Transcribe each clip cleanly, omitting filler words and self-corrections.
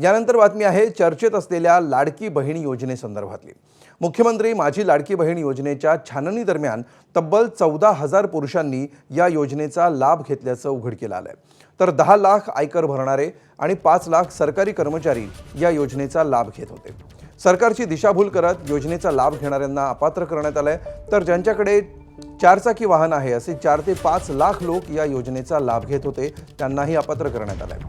यानंतर बातमी आहे चर्चेत असलेल्या लाडकी बहीण योजनेसंदर्भातली। मुख्यमंत्री माझी लाडकी बहीण योजनेच्या छाननी दरम्यान तब्बल 14,000 पुरुषांनी या योजनेचा लाभ घेतल्याचं उघडकीला आलंय। तर 10 लाख आयकर भरणारे आणि 5 लाख सरकारी कर्मचारी या योजनेचा लाभ घेत होते। सरकारची दिशाभूल करत योजनेचा लाभ घेणाऱ्यांना अपात्र करण्यात आलंय। तर ज्यांच्याकडे 4 चाकी वाहन आहे असे 4 ते 5 लाख लोक या योजनेचा लाभ घेत होते, त्यांनाही अपात्र करण्यात आलंय।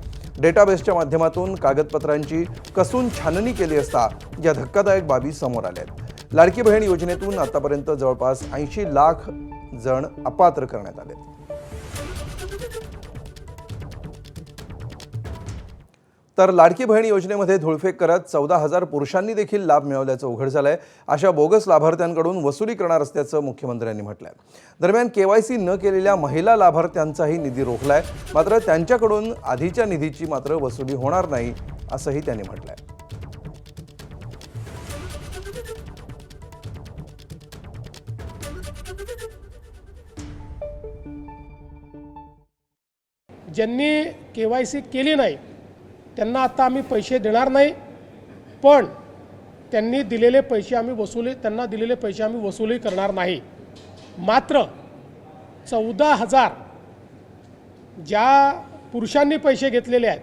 डेटाबेसच्या माध्यमातून कागदपत्रांची कसून छाननी केली असता या धक्कादायक बाबी समोर आल्या आहेत। लाडकी बहीण योजनेतून आतापर्यंत जवळपास 80 लाख जण अपात्र करण्यात आले। तर लाडकी बहीण योजनेमध्ये धुळफेक करत 14,000 पुरुषांनी देखील लाभ मिळवल्याचं उघड झालंय। अशा बोगस लाभार्थ्यांकडून वसुली करणार असल्याचं मुख्यमंत्र्यांनी म्हटलंय। दरम्यान केवायसी न केलेल्या महिला लाभार्थ्यांचाही निधी रोखलाय, मात्र त्यांच्याकडून आधीच्या निधीची मात्र वसुली होणार नाही असंही त्यांनी म्हटलंय। ज्यांनी केवायसी केली नाही त्यांना आता आम्ही पैसे देणार नाही, पण त्यांनी दिलेले पैसे आम्ही वसुली करणार नाही। मात्र 14,000 ज्या पुरुषांनी पैसे घेतलेले आहेत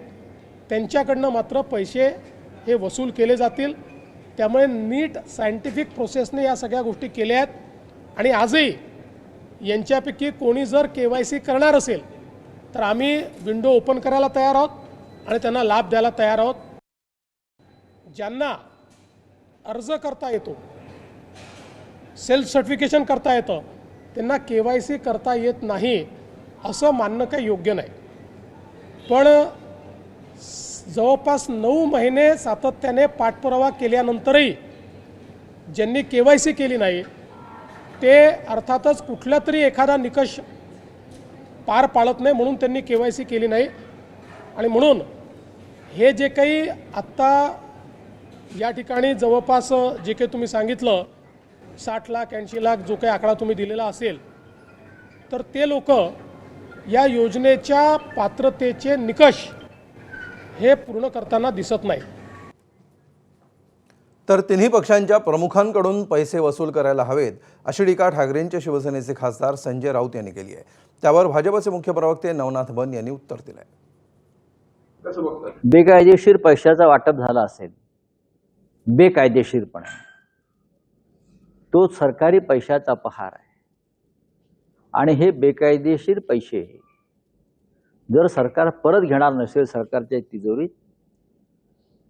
त्यांच्याकडनं मात्र पैसे हे वसूल केले जातील। त्यामुळे नीट सायंटिफिक प्रोसेसने या सगळ्या गोष्टी केल्या आहेत आणि आजही यांच्यापैकी कोणी जर केवायसी करणार असेल तर आम्ही विंडो ओपन करायला तयार आहोत आणि त्यांना लाभ द्यायला तयार आहोत। ज्यांना अर्ज करता येतो, सेल्फ सर्टिफिकेशन करता येतं, त्यांना केवायसी करता येत नाही असं मानणं काही योग्य नाही। पण जवळपास 9 महिने सातत्याने पाठपुरावा केल्यानंतरही ज्यांनी केवायसी केली नाही ते अर्थातच कुठला तरी एखादा निकष पार पाडत नाही, म्हणून त्यांनी केवायसी केली नाही। आणि म्हणून हे जे काही आत्ता या ठिकाणी जवळपास जे काही तुम्ही सांगितलं 60 लाख 80 लाख जो काही आकडा तुम्ही दिलेला असेल, तर ते लोक या योजनेच्या पात्रतेचे निकष हे पूर्ण करताना दिसत नाही। तर तिन्ही पक्षांच्या प्रमुखांकडून पैसे वसूल करायला हवेत अशी टीका ठाकरेंच्या शिवसेनेचे खासदार संजय राऊत यांनी केली आहे। त्यावर भाजपचे मुख्य प्रवक्ते नवनाथ बन यांनी उत्तर दिलंय। बेकायदेशीर पैशाचा वाटप झाला असेल, बेकायदेशीरपणे, तो सरकारी पैशाचा अपहार आहे आणि हे बेकायदेशीर पैसे जर सरकार परत घेणार नसेल सरकारच्या तिजोरीत,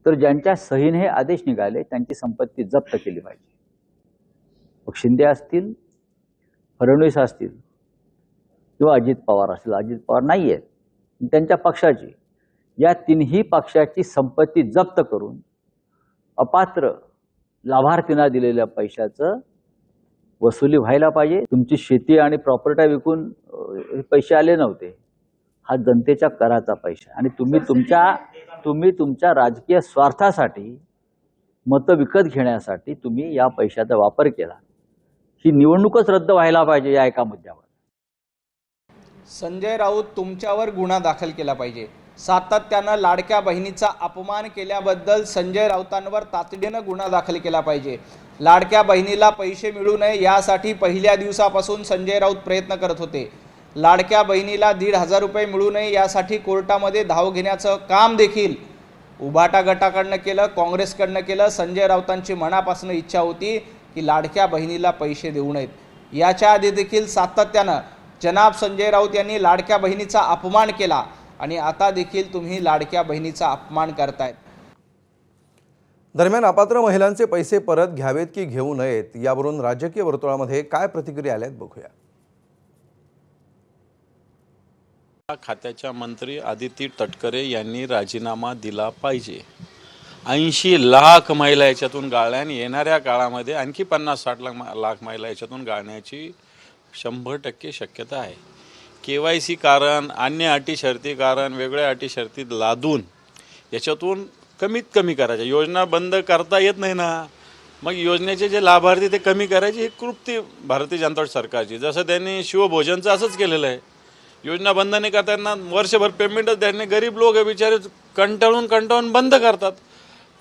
तर ज्यांच्या सहीने हे आदेश निघाले त्यांची संपत्ती जप्त केली पाहिजे। मग शिंदे असतील, फडणवीस असतील किंवा अजित पवार असतील, अजित पवार नाही आहेत, त्यांच्या पक्षाची, या तिन्ही पक्षाची संपत्ती जप्त करून अपात्र लाभार्थींना दिलेल्या पैशाचं वसुली व्हायला पाहिजे। तुमची शेती आणि प्रॉपर्टी विकून हे पैसे आले नव्हते, हा जनतेच्या कराचा पैसा आणि तुम्ही तुमच्या राजकीय स्वार्थासाठी, मतं विकत घेण्यासाठी तुम्ही या पैशाचा वापर केला। ही निवडणूकच रद्द व्हायला पाहिजे या एका मुद्द्यावर। संजय राऊत तुमच्यावर गुन्हा दाखल केला पाहिजे। सातत्यानं लाडक्या बहिणीचा अपमान केल्याबद्दल संजय राऊतांवर तातडीनं गुन्हा दाखल केला पाहिजे। लाडक्या बहिणीला पैसे मिळू नये यासाठी पहिल्या दिवसापासून संजय राऊत प्रयत्न करत होते। लाडक्या बहिणीला 1,500 रुपये मिळू नये यासाठी कोर्टामध्ये धाव घेण्याचं काम देखील उभाटा गटाकडनं केलं, काँग्रेसकडनं केलं। संजय राऊतांची मनापासून इच्छा होती की लाडक्या बहिणीला पैसे देऊ नयेत। याच्या आधी देखील सातत्यानं जनाब संजय राऊत यांनी लाडक्या बहिणीचा अपमान केला आणि आता देखील तुम्ही लाडक्या बहिणीचा अपमान करतायत। दरम्यान अपात्र महिलांचे पैसे परत घ्यावेत की घेऊ नयेत यावरून राजकीय वर्तुळामध्ये काय प्रतिक्रिया आल्यात बघूया। खात्याच्या मंत्री आदिती तटकरे यांनी राजीनामा दिला पाहिजे। 80 लाख महिला याच्यातून गाळल्या आणि येणाऱ्या काळामध्ये आणखी 50-60 लाख महिला याच्यातून गाळण्याची 100% शक्यता आहे। केवायसी कारण, अन्य अटी शर्ती कारण, वेगळ्या अटी शर्ती लादून याच्यातून कमीत कमी करायच्या। योजना बंद करता येत नाही ना, मग योजनेचे जे लाभार्थी ते कमी करायची ही कृती भारतीय जनता सरकारची। जसं त्यांनी शिवभोजनचं असंच केलेलं आहे योजना बंद नाही करता त्यांना वर्षभर पेमेंटच द्यायला नाही, गरीब लोक बिचारे कंटाळून बंद करतात.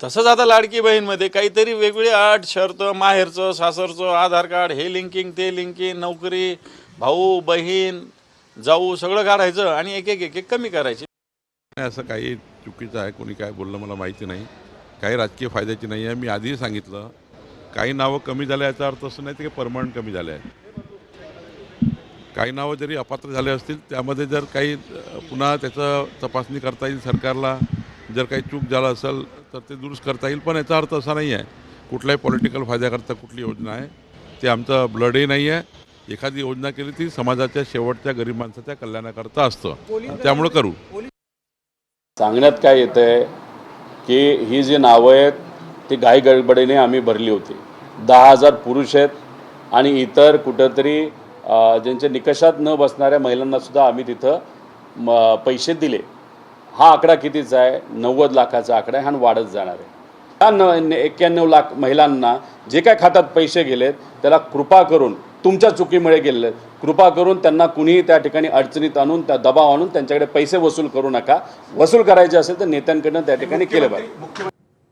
तसंच आता लाडकी बहीणमध्ये काहीतरी वेगळी अट शर्त, माहेरचं सासरचं आधार कार्ड, हे लिंकिंग ते लिंकिंग, नोकरी, भाऊ बहीण जाऊ सगळं काढायचं आणि एक एक कमी करायचे. असं काही चुकीचं आहे, कोणी काय बोललं मला माहिती नाही, काही राजकीय फायद्याची नाही आहे. मी आधीही सांगितलं, काही नावं कमी झाल्या याचा अर्थ असं नाही की परमनंट कमी झाले आहे. काही नावं जरी अपात्र झाले असतील त्यामध्ये जर काही पुन्हा त्याचं तपासणी करता येईल सरकारला, जर काही चूक झाला असेल तर ते दुरुस्त करता येईल. पण याचा अर्थ असा नाही आहे कुठल्याही पॉलिटिकल फायद्याकरता कुठली योजना आहे ते आमचं ब्लडही नाही आहे. एखादी योजना केली ती समाजाच्या शेवटच्या गरीब माणसाच्या कल्याणाकरता असतं, त्यामुळं करू. सांगण्यात काय येतं आहे की ही जी नावं आहेत ती घाई गडबडीने आम्ही भरली होती. 10,000 पुरुष आहेत आणि इतर कुठंतरी ज्यांच्या निकषात न बसणाऱ्या महिलांनासुद्धा आम्ही तिथं पैसे दिले. हा आकडा कितीचा आहे? 90 लाखाचा आकडा आहे, हा वाढत जाणार आहे. ह्या 91 लाख महिलांना जे काय खात्यात पैसे गेलेत त्याला कृपा करून, तुमच्या चुकीमुळे गेलेले, कृपा करून त्यांना कुणीही त्या ठिकाणी अडचणीत आणून त्या दबाव आणून त्यांच्याकडे पैसे वसूल करू नका. वसूल करायचे असेल तर नेत्यांकडनं त्या ठिकाणी केलं पाहिजे.